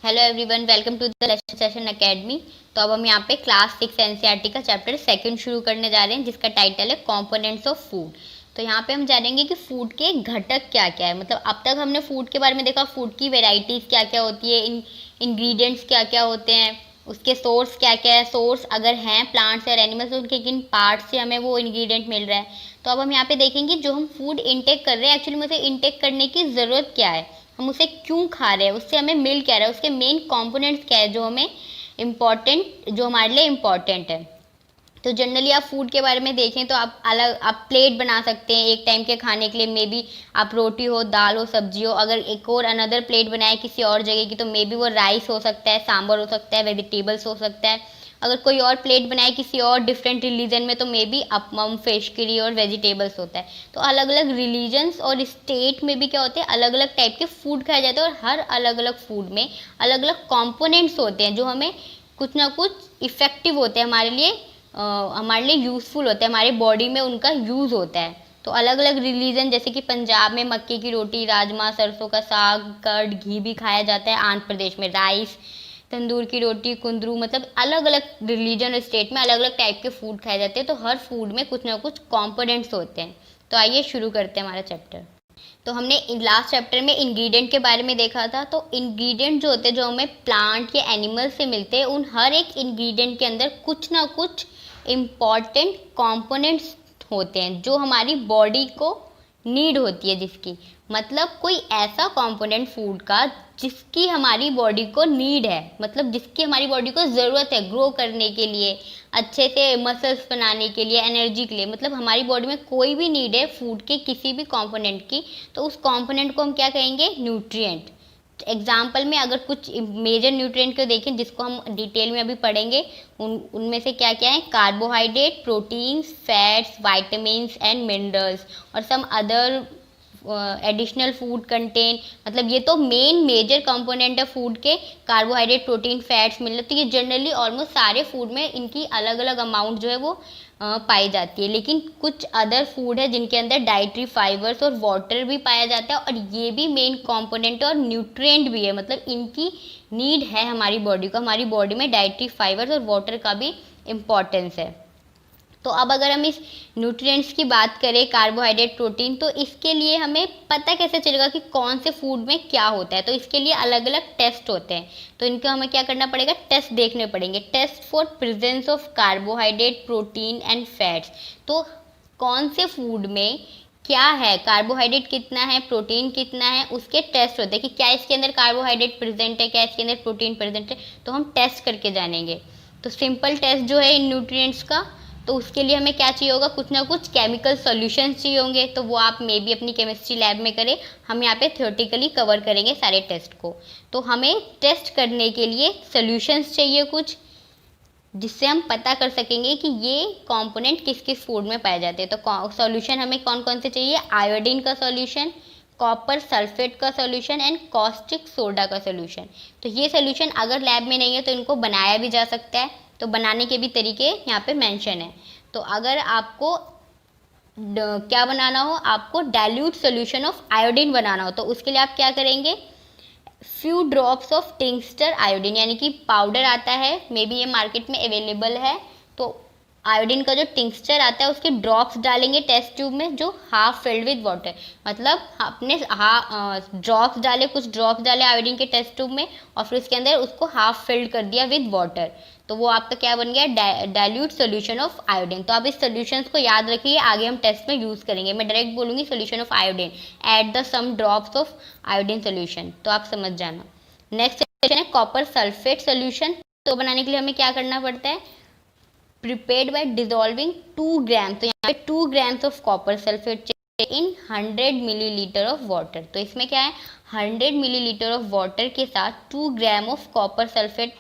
Hello everyone, welcome to the lesson session academy. तो अब हम यहाँ पे क्लास 6 एनसीईआरटी का चैप्टर सेकंड शुरू करने जा रहे हैं, जिसका टाइटल है कंपोनेंट्स ऑफ फूड। तो यहाँ पे हम जानेंगे कि फूड के घटक क्या क्या है। मतलब अब तक हमने फूड के बारे में देखा, फूड की वेराइटीज़ क्या क्या होती है, इंग्रेडिएंट्स क्या क्या होते हैं, उसके सोर्स क्या क्या है, सोर्स अगर हैं प्लांट्स और एनिमल्स, उनके किन पार्ट से हमें वो इंग्रेडिएंट मिल रहा है। तो अब हम यहाँ पे देखेंगे जो हम फूड इनटेक कर रहे हैं, एक्चुअली मुझे इनटेक करने की ज़रूरत क्या है, हम उसे क्यों खा रहे हैं, उससे हमें मिल क्या रहा है, उसके मेन कंपोनेंट्स क्या है जो हमें इम्पॉर्टेंट, जो हमारे लिए इम्पॉर्टेंट है। तो जनरली आप फूड के बारे में देखें तो आप प्लेट बना सकते हैं एक टाइम के खाने के लिए। मे बी आप रोटी हो, दाल हो, सब्जी हो। अगर एक और अनदर प्लेट बनाए किसी और जगह की, तो मे बी वो राइस हो सकता है, सांभर हो सकता है, वेजिटेबल्स हो सकता है। अगर कोई और प्लेट बनाए किसी और डिफरेंट रिलीजन में, तो may be appam, fish curry और वेजिटेबल्स होता है। तो अलग अलग रिलीजन्स और स्टेट में भी क्या होते हैं, अलग अलग टाइप के फूड खाए जाते हैं, और हर अलग अलग फूड में अलग अलग कॉम्पोनेंट्स होते हैं जो हमें कुछ ना कुछ इफ़ेक्टिव होते हैं, हमारे लिए यूज़फुल होते हैं, हमारी बॉडी में उनका यूज़ होता है। तो अलग अलग रिलीजन, जैसे कि पंजाब में मक्के की रोटी, राजमा, सरसों का साग, कर्ड, घी भी खाया जाता है। आंध्र प्रदेश में राइस, तंदूर की रोटी, कुंदरू। मतलब अलग अलग रिलीजन और स्टेट में अलग अलग टाइप के फूड खाए जाते हैं। तो हर फूड में कुछ ना कुछ कॉम्पोनेंट्स होते हैं। तो आइए शुरू करते हैं हमारा चैप्टर। तो हमने लास्ट चैप्टर में इंग्रेडिएंट के बारे में देखा था। तो इंग्रेडिएंट जो होते हैं, जो हमें प्लांट या एनिमल से मिलते हैं, उन हर एक इंग्रेडिएंट के अंदर कुछ ना कुछ इम्पॉर्टेंट कंपोनेंट्स होते हैं जो हमारी बॉडी को नीड होती है, जिसकी मतलब कोई ऐसा कंपोनेंट फूड का जिसकी हमारी बॉडी को नीड है, मतलब जिसकी हमारी बॉडी को ज़रूरत है ग्रो करने के लिए, अच्छे से मसल्स बनाने के लिए, एनर्जी के लिए। मतलब हमारी बॉडी में कोई भी नीड है फूड के किसी भी कंपोनेंट की, तो उस कंपोनेंट को हम क्या कहेंगे, न्यूट्रिएंट। एग्जाम्पल में अगर कुछ मेजर न्यूट्रिएंट को देखें, जिसको हम डिटेल में अभी पढ़ेंगे, उनमें से क्या क्या है, carbohydrate, proteins, fats, vitamins and minerals और some other additional food content. मतलब ये तो मेन मेजर कंपोनेंट है फूड के, कार्बोहाइड्रेट, प्रोटीन, फैट्स, मिनरल। तो ये जनरली ऑलमोस्ट सारे फूड में इनकी अलग अलग अमाउंट जो है वो पाई जाती है। लेकिन कुछ अदर फूड है जिनके अंदर डाइटरी फाइबर्स और वाटर भी पाया जाता है, और ये भी मेन कंपोनेंट और न्यूट्रिएंट भी है। मतलब इनकी नीड है हमारी बॉडी को, हमारी बॉडी में डाइटरी फाइबर्स और वाटर का भी इम्पॉर्टेंस है। तो अब अगर हम इस न्यूट्रिएंट्स की बात करें, कार्बोहाइड्रेट, प्रोटीन, तो इसके लिए हमें पता कैसे चलेगा कि कौन से फूड में क्या होता है। तो इसके लिए अलग अलग टेस्ट होते हैं। तो इनको हमें क्या करना पड़ेगा, टेस्ट देखने पड़ेंगे। Test for presence of carbohydrate, protein and fats. तो कौन से फूड में क्या है, कार्बोहाइड्रेट कितना है, प्रोटीन कितना है, उसके टेस्ट होते हैं कि क्या इसके अंदर कार्बोहाइड्रेट प्रेजेंट है, क्या इसके अंदर प्रोटीन प्रेजेंट है। तो हम टेस्ट करके जानेंगे। तो सिंपल टेस्ट जो है इन न्यूट्रिएंट्स का, तो उसके लिए हमें क्या चाहिए होगा, कुछ ना कुछ केमिकल सॉल्यूशंस चाहिए होंगे। तो वो आप मे बी अपनी केमिस्ट्री लैब में करें, हम यहाँ पे थियोरेटिकली कवर करेंगे सारे टेस्ट को। तो हमें टेस्ट करने के लिए सॉल्यूशंस चाहिए कुछ, जिससे हम पता कर सकेंगे कि ये कंपोनेंट किस किस फूड में पाए जाते हैं। तो सॉल्यूशन हमें कौन कौन से चाहिए, आयोडीन का सॉल्यूशन, कॉपर सल्फेट का सॉल्यूशन एंड कॉस्टिक सोडा का सॉल्यूशन। तो ये सॉल्यूशन अगर लैब में नहीं है तो इनको बनाया भी जा सकता है। तो बनाने के भी तरीके यहाँ पे मेंशन है। तो अगर आपको क्या बनाना हो, आपको डाइल्यूट सॉल्यूशन ऑफ आयोडीन बनाना हो, तो उसके लिए आप क्या करेंगे, फ्यू ड्रॉप्स ऑफ टिंक्स्टर आयोडीन, यानी कि पाउडर आता है, मे बी ये मार्केट में अवेलेबल है। तो आयोडीन का जो टिंक्स्चर आता है उसके ड्रॉप्स डालेंगे टेस्ट ट्यूब में, जो हाफ फिल्ड विद वाटर। मतलब आपने ड्रॉप्स डाले, कुछ ड्रॉप्स डाले आयोडीन के टेस्ट ट्यूब में, और फिर उसके अंदर उसको हाफ फिल्ड कर दिया विद वाटर। तो वो आपका क्या बन गया, डाइल्यूट सोल्यूशन ऑफ आयोडीन। तो आप इस सोल्यूशंस को याद रखिए, आगे हम टेस्ट में यूज़ करेंगे। मैं डायरेक्ट बोलूँगी solution of iodine, add the some drops of iodine solution, तो आप समझ जाना। नेक्स्ट सोल्यूशन है कॉपर सल्फेट सोल्यूशन। तो बनाने के लिए हमें क्या करना पड़ता है, प्रिपेयर्ड बाय डिजॉल्विंग 2 ग्राम। तो यहाँ पे 2 grams of copper sulphate in 100 millilitre of water. तो इसमें क्या है, 100 मिलीलीटर ऑफ वाटर के साथ 2 gram of copper sulphate,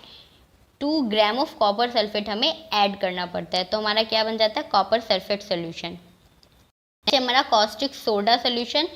2 gram of copper sulphate हमें ऐड करना पड़ता है। तो हमारा क्या बन जाता है, कॉपर सल्फेट सोल्यूशन। हमारा कॉस्टिक सोडा सोल्यूशन।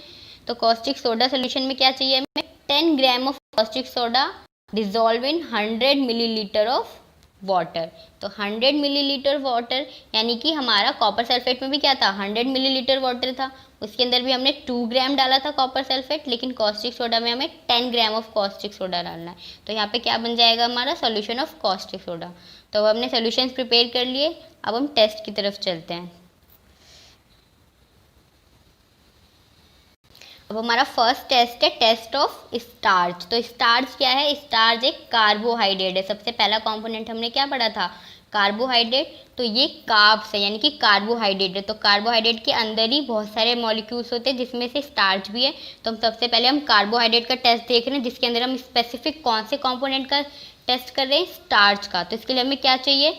तो कॉस्टिक सोडा सोल्यूशन में क्या चाहिए हमें, 10 gram of caustic soda dissolve in 100 millilitre of water. तो 100 मिलीलीटर वाटर, यानी कि हमारा कॉपर सल्फेट में भी क्या था, 100 मिलीलीटर वाटर था, उसके अंदर भी हमने 2 ग्राम डाला था कॉपर सल्फेट, लेकिन कॉस्टिक सोडा में हमें 10 ग्राम ऑफ कॉस्टिक सोडा डालना है। तो यहाँ पे क्या बन जाएगा हमारा सॉल्यूशन ऑफ कॉस्टिक सोडा। तो अब हमने सॉल्यूशंस प्रिपेयर कर लिए, अब हम टेस्ट की तरफ चलते हैं। अब हमारा फर्स्ट टेस्ट है टेस्ट ऑफ स्टार्च। तो स्टार्च क्या है, स्टार्च एक कार्बोहाइड्रेट है। सबसे पहला कंपोनेंट हमने क्या पढ़ा था, कार्बोहाइड्रेट। तो ये कार्ब्स है, यानी कि कार्बोहाइड्रेट है। तो कार्बोहाइड्रेट के अंदर ही बहुत सारे मॉलिक्यूल्स होते हैं जिसमें से स्टार्च भी है। तो हम सबसे पहले हम कार्बोहाइड्रेट का टेस्ट देख रहे हैं, जिसके अंदर हम स्पेसिफिक कौन से कॉम्पोनेंट का टेस्ट कर रहे हैं, स्टार्च का। तो इसके लिए हमें क्या चाहिए,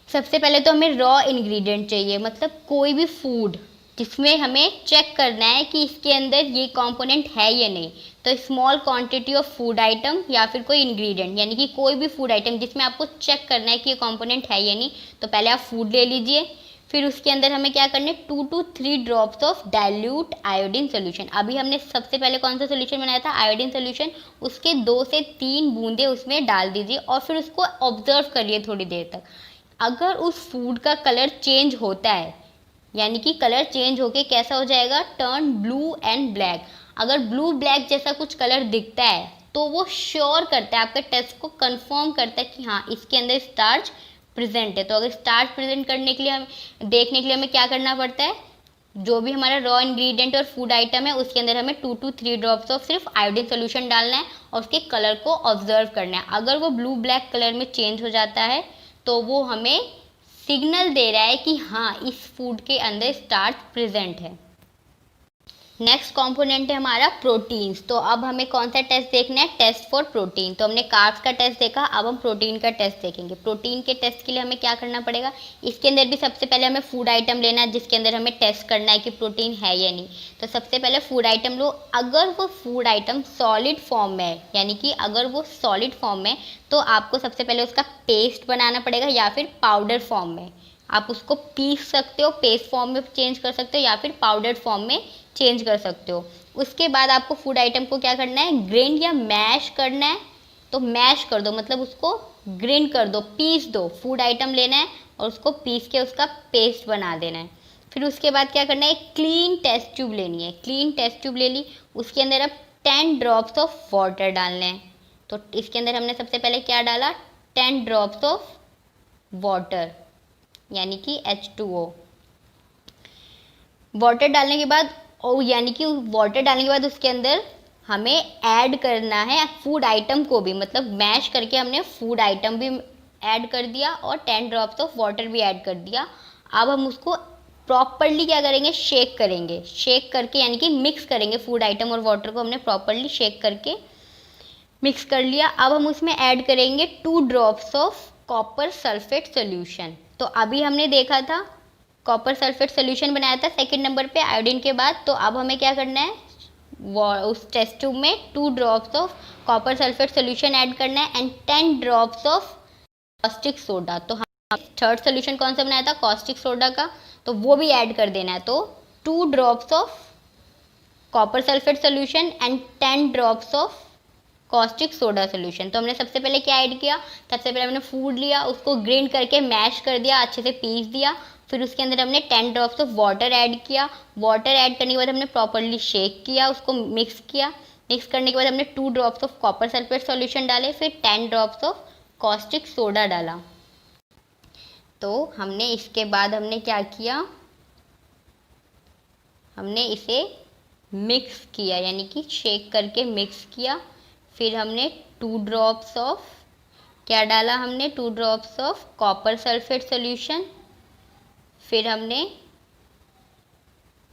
सबसे पहले तो हमें रॉ इंग्रेडिएंट चाहिए, मतलब कोई भी फूड जिसमें हमें चेक करना है कि इसके अंदर ये कंपोनेंट है या नहीं। तो small quantity of food item या फिर कोई इंग्रेडिएंट, यानी कि कोई भी फूड आइटम जिसमें आपको चेक करना है कि ये कंपोनेंट है या नहीं। तो पहले आप फूड ले लीजिए, फिर उसके अंदर हमें क्या करना है, 2 to 3 drops of dilute iodine solution. अभी हमने सबसे पहले कौन सा सोल्यूशन बनाया था, आयोडीन सोल्यूशन। उसके 2 से 3 बूंदे उसमें डाल दीजिए और फिर उसको ऑब्जर्व करिए थोड़ी देर तक। अगर उस फूड का कलर चेंज होता है, यानी कि कलर चेंज होके कैसा हो जाएगा, टर्न ब्लू एंड ब्लैक। अगर ब्लू ब्लैक जैसा कुछ कलर दिखता है तो वो श्योर करता है, आपके टेस्ट को कंफर्म करता है कि हाँ इसके अंदर स्टार्च प्रेजेंट है। तो अगर स्टार्च प्रेजेंट करने के लिए हम देखने के लिए हमें क्या करना पड़ता है, जो भी हमारा रॉ इंग्रेडिएंट और फूड आइटम है उसके अंदर हमें 2 to 3 ड्रॉप्स ऑफ सिर्फ आयोडीन सोल्यूशन डालना है और उसके कलर को ऑब्जर्व करना है। अगर वो ब्लू ब्लैक कलर में चेंज हो जाता है तो वो हमें सिग्नल दे रहा है कि हाँ इस फूड के अंदर स्टार्च प्रेजेंट है। नेक्स्ट कंपोनेंट है हमारा प्रोटीन्स। तो अब हमें कौन सा टेस्ट देखना है, टेस्ट फॉर प्रोटीन। तो हमने कार्ब्स का टेस्ट देखा, अब हम प्रोटीन का टेस्ट देखेंगे। प्रोटीन के टेस्ट के लिए हमें क्या करना पड़ेगा, इसके अंदर भी सबसे पहले हमें फूड आइटम लेना है जिसके अंदर हमें टेस्ट करना है कि प्रोटीन है या नहीं। तो सबसे पहले फूड आइटम लो। अगर वो फूड आइटम सॉलिड फॉर्म में है, यानी कि अगर वो सॉलिड फॉर्म में, तो आपको सबसे पहले उसका पेस्ट बनाना पड़ेगा या फिर पाउडर फॉर्म में। आप उसको पीस सकते हो, पेस्ट फॉर्म में चेंज कर सकते हो या फिर पाउडर फॉर्म में चेंज कर सकते हो। उसके बाद आपको फूड आइटम को क्या करना है, ग्राइंड या मैश करना है। तो मैश कर दो, मतलब उसको ग्राइंड कर दो, पीस दो। फूड आइटम लेना है और उसको पीस के उसका पेस्ट बना देना है। फिर उसके बाद क्या करना है, एक क्लीन टेस्ट ट्यूब लेनी है। क्लीन टेस्ट ट्यूब ले ली, उसके अंदर अब 10 ड्रॉप्स ऑफ वाटर डालने हैं। तो इसके अंदर हमने सबसे पहले क्या डाला, 10 ड्रॉप्स ऑफ वाटर, यानी कि H2O। वाटर डालने के बाद यानी कि वाटर डालने के बाद उसके अंदर हमें ऐड करना है फूड आइटम को भी, मतलब मैश करके हमने फूड आइटम भी ऐड कर दिया और 10 ड्रॉप्स ऑफ वाटर भी ऐड कर दिया। अब हम उसको प्रॉपरली क्या करेंगे, शेक करेंगे। शेक करके यानी कि मिक्स करेंगे, फूड आइटम और वाटर को हमने प्रॉपरली शेक करके मिक्स कर लिया। अब हम उसमें ऐड करेंगे 2 drops of copper sulphate solution. तो अभी हमने देखा था कॉपर सल्फेट सोल्यूशन बनाया था सेकंड नंबर पे आयोडीन के बाद। तो अब हमें क्या करना है, उस टेस्ट ट्यूब में 2 drops of copper sulphate solution add करना है and 10 drops of caustic soda. तो हम थर्ड सोल्यूशन कौन सा बनाया था, कॉस्टिक सोडा का, तो वो भी ऐड कर देना है। तो 2 drops of copper sulphate solution and 10 drops of caustic soda solution. तो हमने सबसे पहले क्या ऐड किया, सबसे पहले हमने फूड लिया, उसको ग्राइंड करके मैश कर दिया, अच्छे से पीस दिया। फिर उसके अंदर हमने 10 ड्रॉप्स ऑफ वाटर ऐड किया। वाटर ऐड करने के बाद हमने प्रॉपरली शेक किया, उसको मिक्स किया। मिक्स करने के बाद हमने 2 drops of copper sulphate solution डाले, फिर 10 ड्रॉप्स ऑफ कॉस्टिक सोडा डाला। तो हमने इसके बाद हमने क्या किया, हमने इसे मिक्स किया, यानी कि शेक करके मिक्स किया। फिर हमने 2 ड्रॉप्स ऑफ क्या डाला, हमने 2 drops of copper sulphate solution. फिर हमने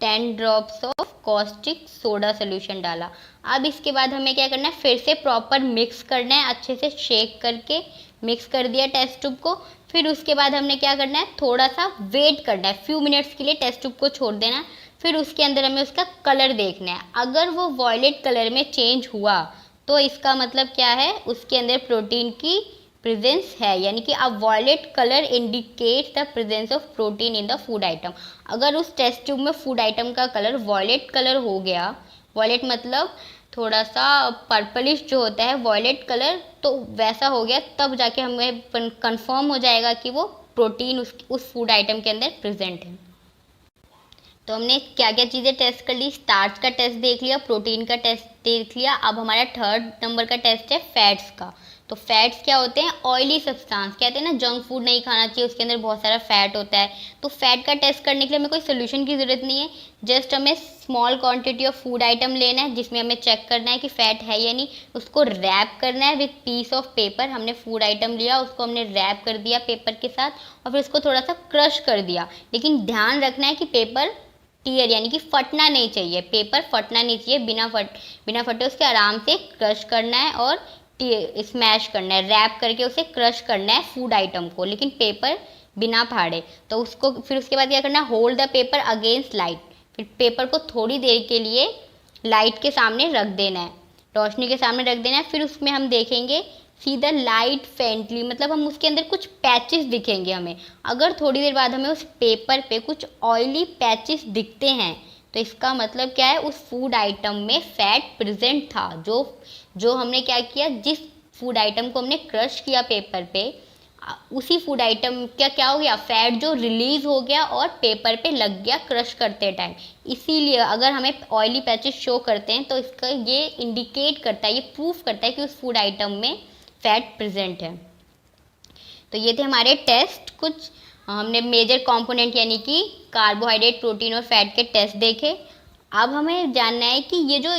10 drops of caustic soda solution डाला। अब इसके बाद हमें क्या करना है, फिर से प्रॉपर मिक्स करना है, अच्छे से शेक करके मिक्स कर दिया टेस्ट ट्यूब को। फिर उसके बाद हमने क्या करना है, थोड़ा सा वेट करना है, फ्यू मिनट्स के लिए टेस्ट ट्यूब को छोड़ देना है। फिर उसके अंदर हमें उसका कलर देखना है। अगर वो वॉयलेट कलर में चेंज हुआ तो इसका मतलब क्या है, उसके अंदर प्रोटीन की प्रेजेंस है, यानी कि अब violet colour indicates the presence of protein in the food item. अगर उस टेस्ट ट्यूब में फूड आइटम का कलर वॉयलेट कलर हो गया, वॉयलेट मतलब थोड़ा सा पर्पलिश जो होता है वॉयलेट कलर, तो वैसा हो गया, तब जाके हमें कंफर्म हो जाएगा कि वो प्रोटीन उस फूड आइटम के अंदर प्रेजेंट है। तो हमने क्या क्या चीज़ें टेस्ट कर ली, स्टार्च का टेस्ट देख लिया, प्रोटीन का टेस्ट देख लिया। अब हमारा थर्ड नंबर का टेस्ट है फैट्स का। तो फैट्स क्या होते हैं, ऑयली सब्सटेंस, कहते हैं ना जंक फूड नहीं खाना चाहिए, उसके अंदर बहुत सारा फैट होता है। तो फैट का टेस्ट करने के लिए हमें कोई सोल्यूशन की ज़रूरत नहीं है, जस्ट हमें small quantity of food item लेना है जिसमें हमें चेक करना है कि फैट है या नहीं, उसको रैप करना है विथ पीस ऑफ पेपर। हमने फूड आइटम लिया, उसको हमने रैप कर दिया पेपर के साथ और फिर उसको थोड़ा सा क्रश कर दिया, लेकिन ध्यान रखना है कि पेपर टीयर यानी कि फटना नहीं चाहिए, पेपर फटना नहीं चाहिए, बिना फटे उसके आराम से क्रश करना है और स्मैश करना है, रैप करके उसे क्रश करना है फूड आइटम को, लेकिन पेपर बिना फाड़े। तो उसको फिर उसके बाद क्या करना है, hold the paper against light, फिर पेपर को थोड़ी देर के लिए लाइट के सामने रख देना है, रोशनी के सामने रख देना है। फिर उसमें हम देखेंगे सी द लाइट फेंटली, मतलब हम उसके अंदर कुछ पैचेस दिखेंगे हमें। अगर थोड़ी देर बाद हमें उस पेपर पे कुछ ऑयली पैचेस दिखते हैं तो इसका मतलब क्या है, उस फूड आइटम में फैट प्रेजेंट था। जो हमने क्या किया, जिस फूड आइटम को हमने क्रश किया पेपर पे, उसी फूड आइटम का क्या हो गया, फैट जो रिलीज हो गया और पेपर पे लग गया क्रश करते टाइम। इसीलिए अगर हमें ऑयली पैचेस शो करते हैं तो इसका ये इंडिकेट करता है, ये प्रूफ करता है कि उस फूड आइटम में फैट प्रेजेंट है। तो ये थे हमारे टेस्ट, कुछ हमने मेजर कंपोनेंट यानी कि कार्बोहाइड्रेट, प्रोटीन और फैट के टेस्ट देखे। अब हमें जानना है कि ये जो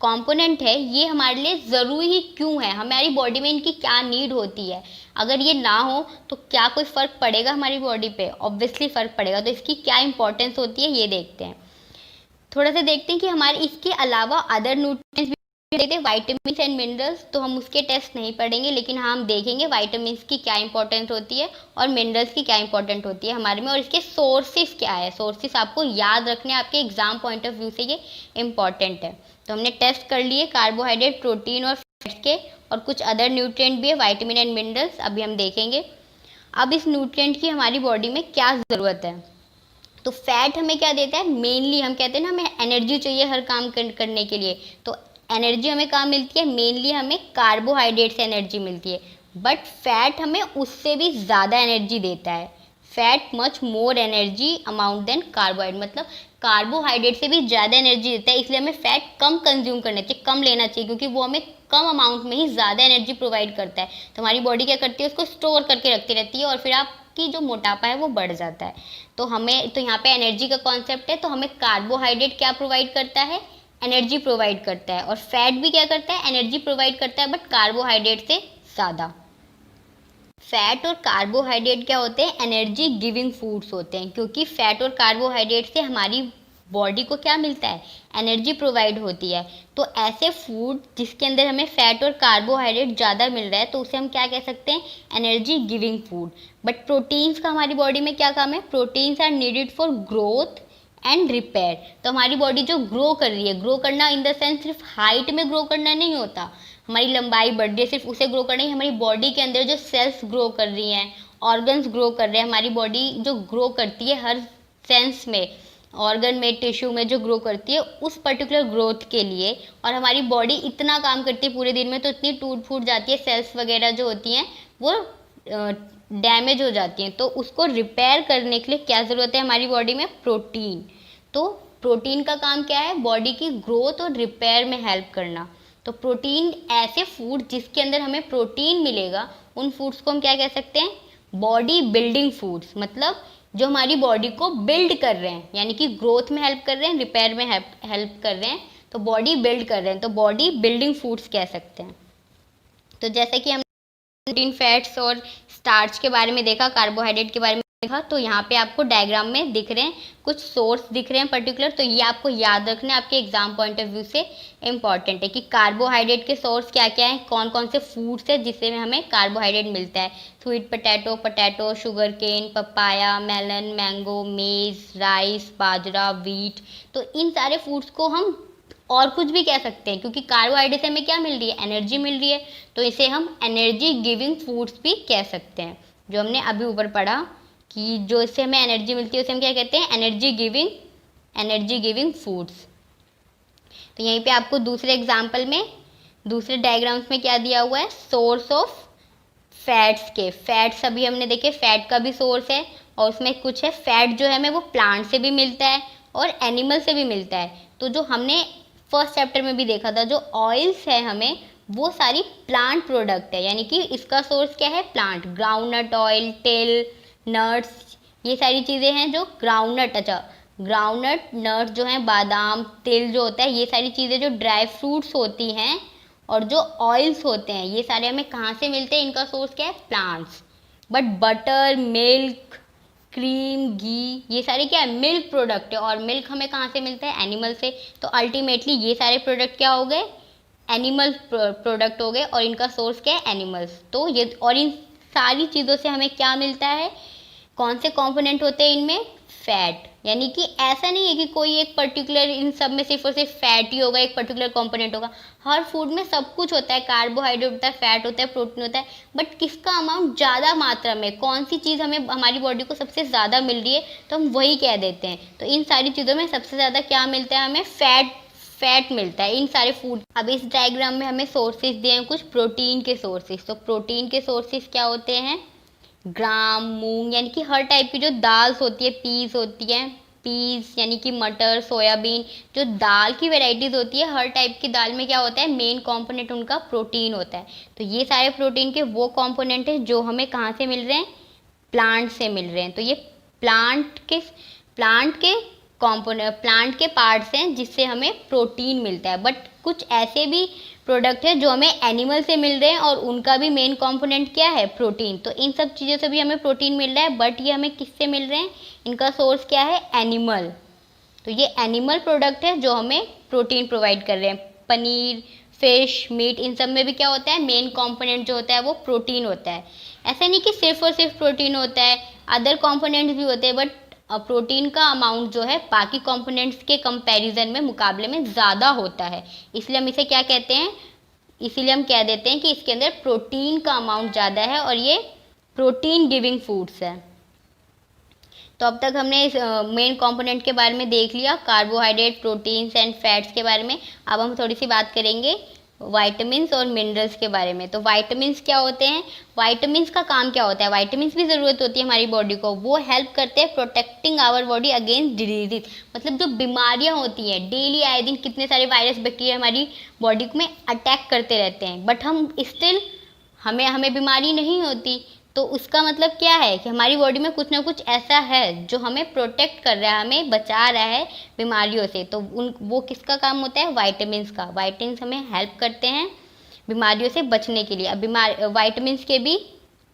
कंपोनेंट है ये हमारे लिए ज़रूरी ही क्यों है, हमारी बॉडी में इनकी क्या नीड होती है। अगर ये ना हो तो क्या कोई फ़र्क पड़ेगा हमारी बॉडी पे, ऑब्वियसली फ़र्क पड़ेगा। तो इसकी क्या इंपॉर्टेंस होती है ये देखते हैं, थोड़ा सा देखते हैं कि हमारे इसके अलावा अदर न्यूट्रिएंट्स देते हैं, वाइटामिन एंड मिनरल्स, तो हम उसके टेस्ट नहीं पढ़ेंगे, लेकिन हाँ हम देखेंगे वाइटामिन की क्या इंपॉर्टेंट होती है और मिनरल्स की क्या इंपॉर्टेंट होती है हमारे में, और इसके सोर्सेस क्या है। सोर्सेस आपको याद रखने, आपके एग्जाम पॉइंट ऑफ व्यू से ये इंपॉर्टेंट है। तो हमने टेस्ट कर लिए कार्बोहाइड्रेट, प्रोटीन और फैट्स के, और कुछ अदर न्यूट्रिएंट भी है, वाइटामिन एंड मिनरल्स, अभी हम देखेंगे। अब इस न्यूट्रिएंट की हमारी बॉडी में क्या ज़रूरत है। तो फैट हमें क्या देता है, मेनली हम कहते हैं ना हमें एनर्जी चाहिए हर काम करने के लिए, तो एनर्जी हमें कहाँ मिलती है, मेनली हमें कार्बोहाइड्रेट से एनर्जी मिलती है। बट फैट हमें उससे भी ज़्यादा एनर्जी देता है, fat much more energy amount than carbohydrate, मतलब कार्बोहाइड्रेट से भी ज़्यादा एनर्जी देता है। इसलिए हमें फैट कम कंज्यूम करना चाहिए, कम लेना चाहिए, क्योंकि वो हमें कम अमाउंट में ही ज़्यादा एनर्जी प्रोवाइड करता है। तो हमारी बॉडी क्या करती है, उसको स्टोर करके रखती रहती है और फिर आपकी जो मोटापा है वो बढ़ जाता है। तो यहाँ पे एनर्जी का कॉन्सेप्ट है, तो हमें कार्बोहाइड्रेट क्या प्रोवाइड करता है, एनर्जी प्रोवाइड करता है, और फैट भी क्या करता है, एनर्जी प्रोवाइड करता है, बट कार्बोहाइड्रेट से ज़्यादा। फैट और कार्बोहाइड्रेट क्या होते हैं, एनर्जी गिविंग फूड्स होते हैं, क्योंकि फैट और कार्बोहाइड्रेट से हमारी बॉडी को क्या मिलता है, एनर्जी प्रोवाइड होती है। तो ऐसे फूड जिसके अंदर हमें फैट और कार्बोहाइड्रेट ज़्यादा मिल रहा है तो उसे हम क्या कह सकते हैं, energy giving food. But proteins का हमारी बॉडी में क्या काम है, proteins are needed for growth and repair. तो हमारी बॉडी जो ग्रो कर रही है, ग्रो करना इन द सेंस सिर्फ हाइट में ग्रो करना नहीं होता, हमारी लंबाई बढ़ रही है सिर्फ उसे ग्रो करना ही, हमारी बॉडी के अंदर जो सेल्स ग्रो कर रही हैं, ऑर्गन्स ग्रो कर रहे हैं, हमारी बॉडी जो ग्रो करती है हर सेंस में, ऑर्गन में, टिश्यू में जो ग्रो करती है उस पर्टिकुलर ग्रोथ के लिए। और हमारी बॉडी इतना काम करती है पूरे दिन में, तो इतनी टूट फूट जाती है, सेल्स वगैरह जो होती हैं वो डैमेज हो जाती हैं, तो उसको रिपेयर करने के लिए क्या ज़रूरत है हमारी बॉडी में, प्रोटीन। तो प्रोटीन का काम क्या है, बॉडी की ग्रोथ और रिपेयर में हेल्प करना। तो प्रोटीन, ऐसे फूड जिसके अंदर हमें प्रोटीन मिलेगा उन फूड्स को हम क्या कह सकते हैं, बॉडी बिल्डिंग फूड्स, मतलब जो हमारी बॉडी को बिल्ड कर रहे हैं, यानी कि ग्रोथ में हेल्प कर रहे हैं, रिपेयर में हेल्प कर रहे हैं, तो बॉडी बिल्ड कर रहे हैं, तो बॉडी बिल्डिंग फूड्स कह सकते हैं। तो जैसे कि हम प्रोटीन, फैट्स और स्टार्च के बारे में देखा, कार्बोहाइड्रेट के बारे में देखा, तो यहाँ पे आपको डायग्राम में दिख रहे हैं कुछ सोर्स दिख रहे हैं पर्टिकुलर, तो ये आपको याद रखना है, आपके एग्जाम पॉइंट ऑफ व्यू से इंपॉर्टेंट है कि कार्बोहाइड्रेट के सोर्स क्या क्या हैं, कौन कौन से फूड्स है जिससे हमें कार्बोहाइड्रेट मिलता है। Sweet potato, sugarcane, papaya, melon, mango, maize, rice, bajra, wheat. तो इन सारे फूड्स को हम और कुछ भी कह सकते हैं, क्योंकि कार्बोहाइड्रेट से हमें क्या मिल रही है, एनर्जी मिल रही है, तो इसे हम एनर्जी गिविंग फूड्स भी कह सकते हैं। जो हमने अभी ऊपर पढ़ा कि जो इससे हमें एनर्जी मिलती है उसे हम क्या कहते हैं, एनर्जी गिविंग फूड्स। तो यहीं पे आपको दूसरे एग्जाम्पल में, दूसरे डायग्राम्स में क्या दिया हुआ है, सोर्स ऑफ फैट्स के। फैट्स अभी हमने देखे, फैट का भी सोर्स है और उसमें कुछ है, फैट जो है हमें वो प्लांट से भी मिलता है और एनिमल से भी मिलता है। तो जो हमने फर्स्ट चैप्टर में भी देखा था, जो ऑयल्स है हमें वो सारी प्लांट प्रोडक्ट है, यानी कि इसका सोर्स क्या है, plant. Groundnut oil, till, nuts, ये सारी चीज़ें हैं जो ग्राउंडनट, अच्छा ग्राउंडनट, नट्स जो हैं, बादाम, तिल जो होता है, ये सारी चीज़ें जो ड्राई फ्रूट्स होती हैं और जो ऑयल्स होते हैं, ये सारे हमें कहाँ से मिलते हैं, इनका सोर्स क्या है, plants. But butter, milk, cream, घी, ये सारे क्या है, मिल्क प्रोडक्ट है, और मिल्क हमें कहाँ से मिलता है, एनिमल से। तो अल्टीमेटली ये सारे प्रोडक्ट क्या हो गए, एनिमल प्रोडक्ट हो गए, और इनका सोर्स क्या है, एनिमल्स। तो ये, और इन सारी चीज़ों से हमें क्या मिलता है, कौन से कंपोनेंट होते हैं इनमें, फैट। यानी कि ऐसा नहीं है कि कोई एक पर्टिकुलर, इन सब में सिर्फ और सिर्फ फैट ही होगा, एक पर्टिकुलर कंपोनेंट होगा। हर फूड में सब कुछ होता है, कार्बोहाइड्रेट होता है, फैट होता है, प्रोटीन होता है, बट किसका अमाउंट ज़्यादा मात्रा में, कौन सी चीज़ हमें हमारी बॉडी को सबसे ज़्यादा मिल रही है, तो हम वही कह देते हैं। तो इन सारी चीज़ों में सबसे ज़्यादा क्या मिलता है, हमें फैट मिलता है इन सारे फूड। अब इस डायग्राम में हमें सोर्सेज दिए हैं कुछ प्रोटीन के सोर्सेज। तो प्रोटीन के सोर्सेज क्या होते हैं, ग्राम, मूंग, यानी कि हर टाइप की जो दाल्स होती है, पीस होती है, पीस यानी कि मटर, सोयाबीन, जो दाल की वेराइटीज़ होती है, हर टाइप की दाल में क्या होता है, मेन कंपोनेंट उनका प्रोटीन होता है। तो ये सारे प्रोटीन के वो कंपोनेंट हैं जो हमें कहाँ से मिल रहे हैं, प्लांट से मिल रहे हैं। तो ये प्लांट के कंपोनेंट, प्लांट के पार्ट्स हैं जिससे हमें प्रोटीन मिलता है। बट कुछ ऐसे भी प्रोडक्ट है जो हमें एनिमल से मिल रहे हैं और उनका भी मेन कंपोनेंट क्या है, प्रोटीन। तो इन सब चीज़ों से भी हमें प्रोटीन मिल रहा है, बट ये हमें किससे मिल रहे हैं, इनका सोर्स क्या है, एनिमल। तो ये एनिमल प्रोडक्ट है जो हमें प्रोटीन प्रोवाइड कर रहे हैं। पनीर, फिश, मीट, इन सब में भी क्या होता है, मेन कंपोनेंट जो होता है वो प्रोटीन होता है। ऐसा नहीं कि सिर्फ और सिर्फ प्रोटीन होता है, अदर कंपोनेंट्स भी होते हैं, बट प्रोटीन का अमाउंट जो है बाकी कंपोनेंट्स के कंपैरिजन में, मुकाबले में ज़्यादा होता है। इसलिए हम इसे क्या कहते हैं, इसीलिए हम कह देते हैं कि इसके अंदर प्रोटीन का अमाउंट ज़्यादा है और ये प्रोटीन गिविंग फूड्स है। तो अब तक हमने इस मेन कंपोनेंट के बारे में देख लिया, कार्बोहाइड्रेट, प्रोटीन्स एंड फैट्स के बारे में। अब हम थोड़ी सी बात करेंगे वाइटामिन्स और मिनरल्स के बारे में। तो वाइटामिन्स क्या होते हैं, वाइटामिन्स का काम क्या होता है, वाइटामिन्स भी ज़रूरत होती है हमारी बॉडी को। वो हेल्प करते हैं protecting our body against diseases, मतलब जो बीमारियां होती हैं, डेली आए दिन कितने सारे वायरस, बैक्टीरिया हमारी बॉडी में अटैक करते रहते हैं, बट हम स्टिल, हमें बीमारी नहीं होती। तो उसका मतलब क्या है कि हमारी बॉडी में कुछ ना कुछ ऐसा है जो हमें प्रोटेक्ट कर रहा है, हमें बचा रहा है बीमारियों से। तो वो किसका काम होता है, वाइटामिन्स का। वाइटामिन्स हमें हेल्प करते हैं बीमारियों से बचने के लिए। अब वाइटामिन्स के भी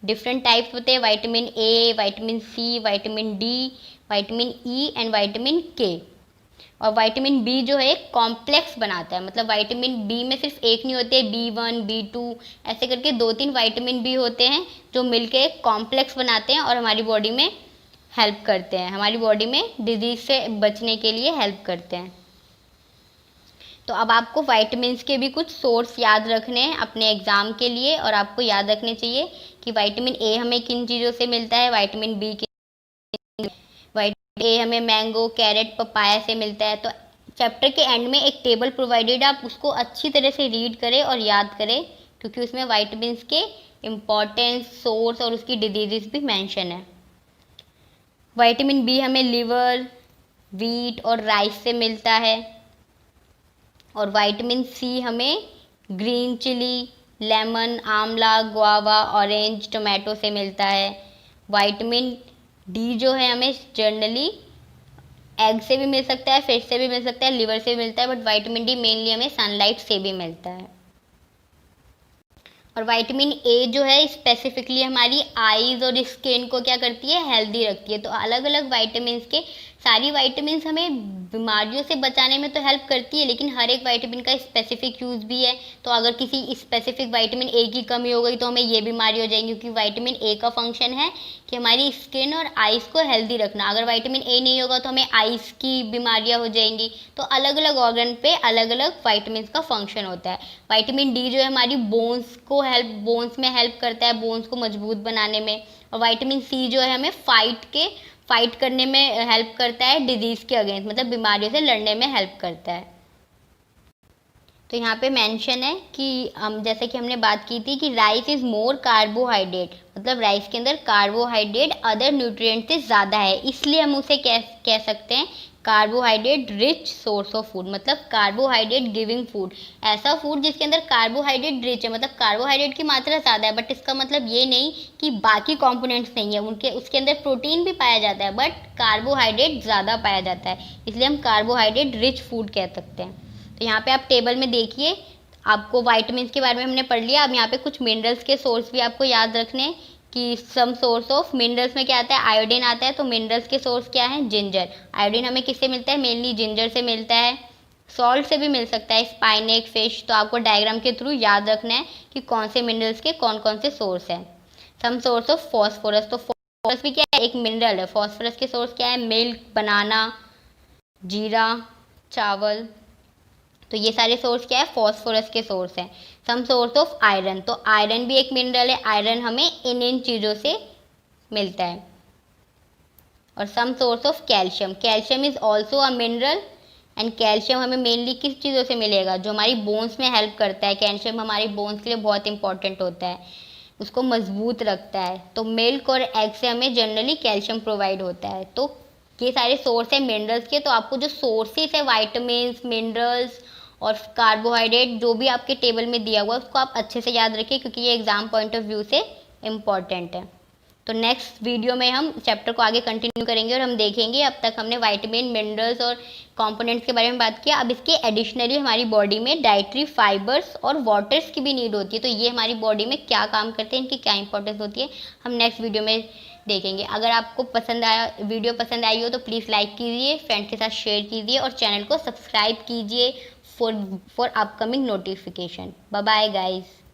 डिफरेंट टाइप्स होते हैं, vitamin A, vitamin C, vitamin D, vitamin E and vitamin K. और विटामिन बी जो है एक कॉम्प्लेक्स बनाता है, मतलब विटामिन बी में सिर्फ एक नहीं होते, B1, B2, ऐसे करके 2-3 विटामिन बी होते हैं जो मिलके एक कॉम्प्लेक्स बनाते हैं और हमारी बॉडी में हेल्प करते हैं, हमारी बॉडी में डिजीज से बचने के लिए हेल्प करते हैं। तो अब आपको विटामिन्स के भी कुछ सोर्स याद रखने हैं अपने एग्जाम के लिए, और आपको याद रखने चाहिए कि विटामिन ए हमें किन चीज़ों से मिलता है, विटामिन बी के, विटामिन ए हमें मैंगो, कैरेट, पपाया से मिलता है। तो चैप्टर के एंड में एक टेबल प्रोवाइडेड, आप उसको अच्छी तरह से रीड करें और याद करें, क्योंकि उसमें विटामिन्स के इम्पॉर्टेंस, सोर्स और उसकी डिजीजेस भी मेंशन है। विटामिन बी हमें लिवर, वीट और राइस से मिलता है, और विटामिन सी हमें ग्रीन चिली, लेमन, आंवला, गुआवा, ऑरेंज, टोमेटो से मिलता है। विटामिन डी जो है हमें जनरली एग से भी मिल सकता है, फिश से भी मिल सकता है, लिवर से भी मिलता है, बट विटामिन डी मेनली हमें सनलाइट से भी मिलता है। और विटामिन ए जो है स्पेसिफिकली हमारी आईज और स्किन को क्या करती है, हेल्दी रखती है। तो अलग अलग विटामिन के, सारी विटामिन्स हमें बीमारियों से बचाने में तो हेल्प करती है, लेकिन हर एक विटामिन का स्पेसिफिक यूज़ भी है। तो अगर किसी स्पेसिफिक विटामिन ए की कमी हो गई तो हमें ये बीमारी हो जाएगी, क्योंकि विटामिन ए का फंक्शन है कि हमारी स्किन और आइज़ को हेल्दी रखना। अगर विटामिन ए नहीं होगा तो हमें आइज़ की बीमारियां हो जाएंगी। तो अलग अलग ऑर्गन पे अलग अलग विटामिन का फंक्शन होता है। विटामिन डी जो है हमारी बोन्स में हेल्प करता है, बोन्स को मजबूत बनाने में। और विटामिन सी जो है हमें फाइट करने में हेल्प करता है डिजीज़ के अगेंस्ट, मतलब बीमारियों से लड़ने में हेल्प करता है। तो यहाँ पे मेंशन है कि जैसे कि हमने बात की थी कि राइस इज़ मोर कार्बोहाइड्रेट, मतलब राइस के अंदर कार्बोहाइड्रेट अदर न्यूट्रिएंट से ज़्यादा है, इसलिए हम उसे कह सकते हैं carbohydrate rich source of food, मतलब कार्बोहाइड्रेट गिविंग फूड। ऐसा फूड जिसके अंदर कार्बोहाइड्रेट रिच है, मतलब कार्बोहाइड्रेट की मात्रा ज़्यादा है, बट इसका मतलब ये नहीं कि बाकी कंपोनेंट्स नहीं है, उसके अंदर प्रोटीन भी पाया जाता है बट कार्बोहाइड्रेट ज़्यादा पाया जाता है, इसलिए हम कार्बोहाइड्रेट रिच फूड कह सकते हैं। तो यहाँ पे आप टेबल में देखिए, आपको वाइटामिन के बारे में हमने पढ़ लिया। अब यहाँ पे कुछ मिनरल्स के सोर्स भी आपको याद रखने हैं कि सम सोर्स ऑफ मिनरल्स में क्या आता है, आयोडीन आता है। तो मिनरल्स के सोर्स क्या है, जिंजर। आयोडीन हमें किससे मिलता है, मेनली जिंजर से मिलता है। सॉल्ट से भी मिल सकता है, स्पाइनेक, फिश। तो आपको डायग्राम के थ्रू याद रखना है कि कौन से मिनरल्स के कौन कौन से सोर्स हैं। सम सोर्स ऑफ फॉस्फोरस, तो फॉस्फोरस भी क्या है, एक मिनरल है। फॉस्फोरस के सोर्स क्या है, मिल्क, बनाना, जीरा, चावल। तो ये सारे सोर्स क्या है, फॉस्फोरस के सोर्स हैं। सम सोर्स ऑफ आयरन, तो आयरन भी एक मिनरल है। आयरन हमें इन चीज़ों से मिलता है। और some source of calcium, calcium is also a mineral. And calcium हमें मेनली किस चीज़ों से मिलेगा, जो हमारी बोन्स में हेल्प करता है। कैल्शियम हमारी बोन्स के लिए बहुत इंपॉर्टेंट होता है, उसको मजबूत रखता है। तो मिल्क और एग से हमें जनरली कैल्शियम प्रोवाइड होता है। तो ये सारे सोर्स हैं मिनरल्स के। तो आपको जो सोर्सेस है वाइटामिन, मिनरल्स और कार्बोहाइड्रेट, जो भी आपके टेबल में दिया हुआ है, उसको आप अच्छे से याद रखिए, क्योंकि ये एग्जाम पॉइंट ऑफ व्यू से इम्पॉर्टेंट है। तो नेक्स्ट वीडियो में हम चैप्टर को आगे कंटिन्यू करेंगे और हम देखेंगे, अब तक हमने वाइटामिन, मिनरल्स और कंपोनेंट्स के बारे में बात किया। अब इसके एडिशनली हमारी बॉडी में डाइटरी फाइबर्स और वाटर्स की भी नीड होती है। तो ये हमारी बॉडी में क्या काम करते हैं, इनकी क्या इंपॉर्टेंस होती है, हम नेक्स्ट वीडियो में देखेंगे। अगर आपको वीडियो पसंद आई हो तो प्लीज़ लाइक कीजिए, फ्रेंड्स के साथ शेयर कीजिए और चैनल को सब्सक्राइब कीजिए for upcoming notification. Bye bye guys.